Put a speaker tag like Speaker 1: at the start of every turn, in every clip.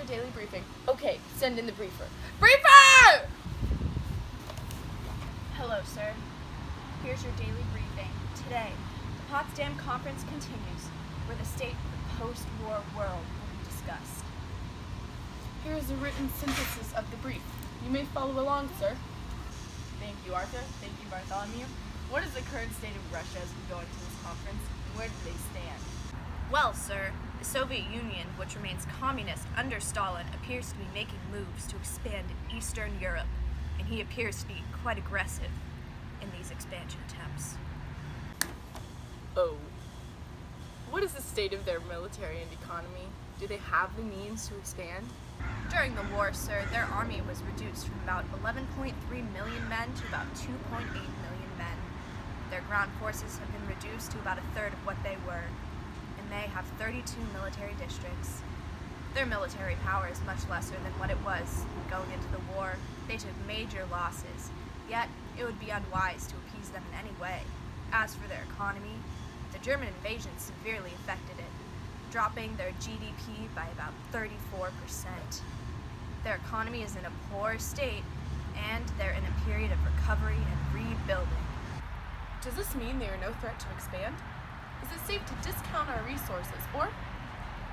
Speaker 1: daily briefing. Okay, send in the briefer. Briefer!
Speaker 2: Hello, sir. Here's your daily briefing. Today, the Potsdam Conference continues, where the state of the post-war world will be discussed.
Speaker 1: Here is a written synthesis of the brief. You may follow along, sir.
Speaker 3: Thank you, Arthur. Thank you, Bartholomew. What is the current state of Russia as we go into this conference, and where do they stand?
Speaker 2: Well, sir, the Soviet Union, which remains communist under Stalin, appears to be making moves to expand in Eastern Europe, and he appears to be quite aggressive in these expansion attempts.
Speaker 1: Oh. What is the state of their military and economy? Do they have the means to expand?
Speaker 2: During the war, sir, their army was reduced from about 11.3 million men to about 2.8 million men. Their ground forces have been reduced to about a third of what they were, and they have 32 military districts. Their military power is much lesser than what it was going into the war. They took major losses, yet it would be unwise to appease them in any way. As for their economy, the German invasion severely affected it, dropping their GDP by about 34%. Their economy is in a poor state, and they're in a period of recovery and rebuilding.
Speaker 1: Does this mean they are no threat to expand? Is it safe to discount our resources, or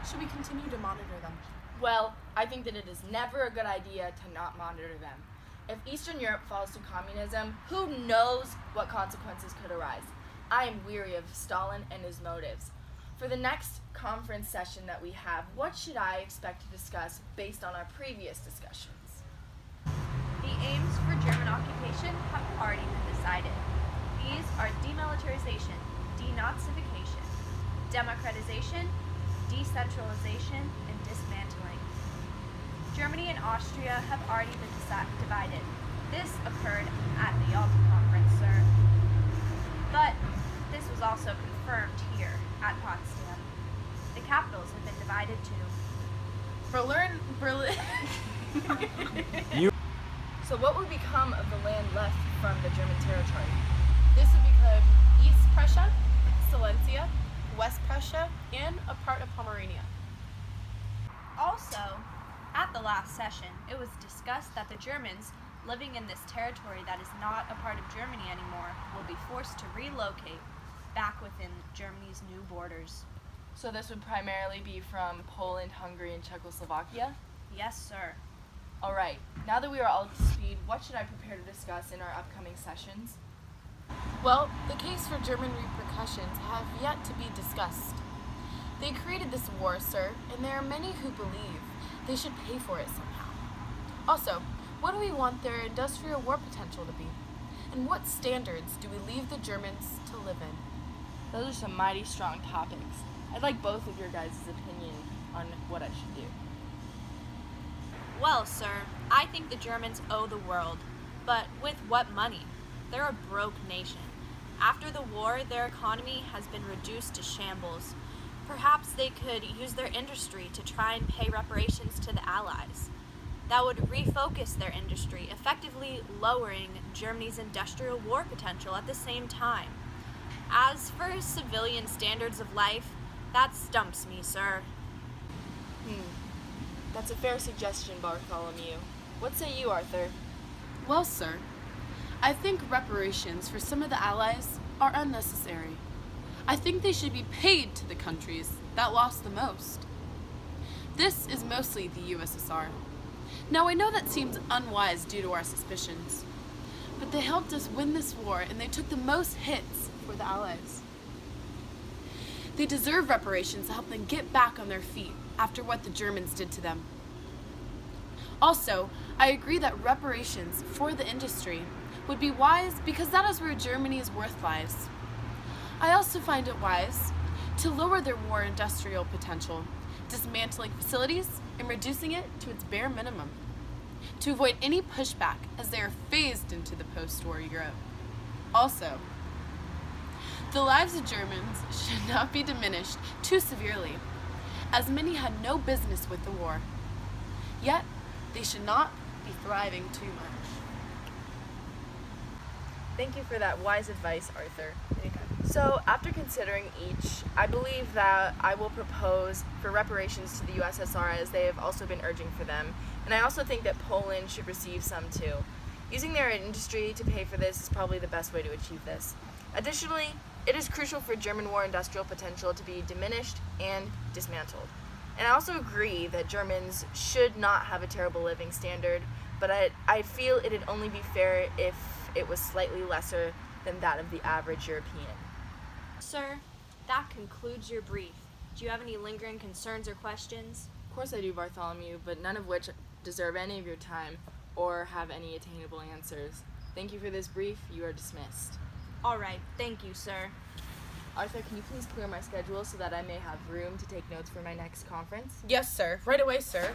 Speaker 1: should we continue to monitor them?
Speaker 3: Well, I think that it is never a good idea to not monitor them. If Eastern Europe falls to communism, who knows what consequences could arise? I am weary of Stalin and his motives. For the next conference session that we have, what should I expect to discuss based on our previous discussions?
Speaker 2: The aims for German occupation have already been decided. These are demilitarization, denazification, democratization, decentralization, and dismantling. Germany and Austria have already been divided. This occurred at the Yalta Conference, sir. But this was also confirmed here at Potsdam. The capitals have been divided too.
Speaker 1: Berlin.
Speaker 3: So what would become of the land left from the German territory?
Speaker 1: This would become East Prussia, Silesia, West Prussia, and a part of Pomerania.
Speaker 2: Also, at the last session, it was discussed that the Germans living in this territory that is not a part of Germany anymore will be forced to relocate back within Germany's new borders.
Speaker 3: So this would primarily be from Poland, Hungary, and Czechoslovakia?
Speaker 2: Yes, sir.
Speaker 3: All right, now that we are all up to speed, what should I prepare to discuss in our upcoming sessions?
Speaker 1: Well, the case for German repercussions have yet to be discussed. They created this war, sir, and there are many who believe they should pay for it somehow. Also, what do we want their industrial war potential to be? And what standards do we leave the Germans to live in?
Speaker 3: Those are some mighty strong topics. I'd like both of your guys' opinion on what I should do.
Speaker 2: Well, sir, I think the Germans owe the world. But with what money? They're a broke nation. After the war, their economy has been reduced to shambles. Perhaps they could use their industry to try and pay reparations to the Allies. That would refocus their industry, effectively lowering Germany's industrial war potential at the same time. As for civilian standards of life, that stumps me, sir.
Speaker 3: That's a fair suggestion, Bartholomew. What say you, Arthur?
Speaker 1: Well, sir, I think reparations for some of the Allies are unnecessary. I think they should be paid to the countries that lost the most. This is mostly the USSR. Now, I know that seems unwise due to our suspicions, but they helped us win this war and they took the most hits for the Allies. They deserve reparations to help them get back on their feet after what the Germans did to them. Also, I agree that reparations for the industry would be wise because that is where Germany's worth lies. I also find it wise to lower their war industrial potential, dismantling facilities and reducing it to its bare minimum, to avoid any pushback as they are phased into the post-war Europe. Also, the lives of Germans should not be diminished too severely, as many had no business with the war. Yet, they should not be thriving too much.
Speaker 3: Thank you for that wise advice, Arthur.
Speaker 2: There you go.
Speaker 3: So, after considering each, I believe that I will propose for reparations to the USSR as they have also been urging for them, and I also think that Poland should receive some too. Using their industry to pay for this is probably the best way to achieve this. Additionally, it is crucial for German war industrial potential to be diminished and dismantled. And I also agree that Germans should not have a terrible living standard, but I feel it'd only be fair if it was slightly lesser than that of the average European.
Speaker 4: Sir, that concludes your brief. Do you have any lingering concerns or questions?
Speaker 3: Of course I do, Bartholomew, but none of which deserve any of your time or have any attainable answers. Thank you for this brief. You are dismissed.
Speaker 4: All right, thank you, sir.
Speaker 3: Arthur, can you please clear my schedule so that I may have room to take notes for my next conference?
Speaker 1: Yes, sir. Right away, sir.